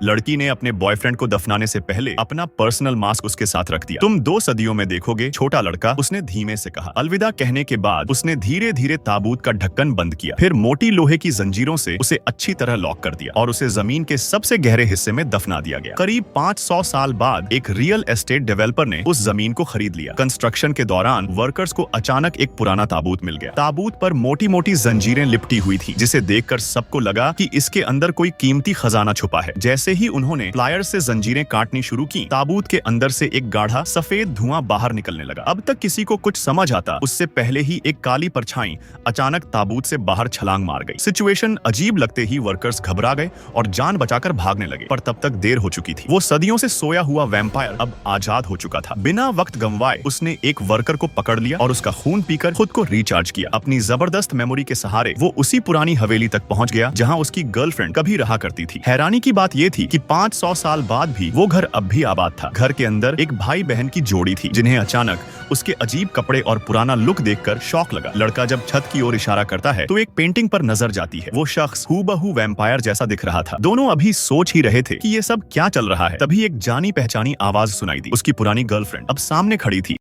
लड़की ने अपने बॉयफ्रेंड को दफनाने से पहले अपना पर्सनल मास्क उसके साथ रख दिया। तुम 2 सदियों में देखोगे, छोटा लड़का, उसने धीमे से कहा। अलविदा कहने के बाद उसने धीरे धीरे ताबूत का ढक्कन बंद किया, फिर मोटी लोहे की जंजीरों से उसे अच्छी तरह लॉक कर दिया और उसे जमीन के सबसे गहरे हिस्से में दफना दिया गया। करीब 500 साल बाद एक रियल एस्टेट डेवलपर ने उस जमीन को खरीद लिया। कंस्ट्रक्शन के दौरान वर्कर्स को अचानक एक पुराना ताबूत मिल गया। ताबूत पर मोटी मोटी जंजीरें लिपटी हुई थी, जिसे देखकर सबको लगा कि इसके अंदर कोई कीमती खजाना छुपा है। जैसे ही उन्होंने प्लायर से जंजीरें काटनी शुरू की, ताबूत के अंदर से एक गाढ़ा सफेद धुआं बाहर निकलने लगा। अब तक किसी को कुछ समझ आता उससे पहले ही एक काली परछाई अचानक ताबूत से बाहर छलांग मार गई। सिचुएशन अजीब लगते ही वर्कर्स घबरा गए और जान बचाकर भागने लगे, पर तब तक देर हो चुकी थी। वो सदियों से सोया हुआ वैम्पायर अब आजाद हो चुका था। बिना वक्त गंवाए उसने एक वर्कर को पकड़ लिया और उसका खून पीकर खुद को रिचार्ज किया। अपनी जबरदस्त मेमोरी के सहारे वो उसी पुरानी हवेली तक पहुंच गया जहां उसकी गर्लफ्रेंड कभी रहा करती थी। हैरानी की बात ये थी कि 500 साल बाद भी वो घर अब भी आबाद था। घर के अंदर एक भाई बहन की जोड़ी थी, जिन्हें अचानक उसके अजीब कपड़े और पुराना लुक देखकर शॉक लगा। लड़का जब छत की ओर इशारा करता है तो एक पेंटिंग पर नजर जाती है। वो शख्स हूबहू वैम्पायर जैसा दिख रहा था। दोनों अभी सोच ही रहे थे कि ये सब क्या चल रहा है, तभी एक जानी पहचानी आवाज सुनाई दी। उसकी पुरानी गर्लफ्रेंड अब सामने खड़ी थी।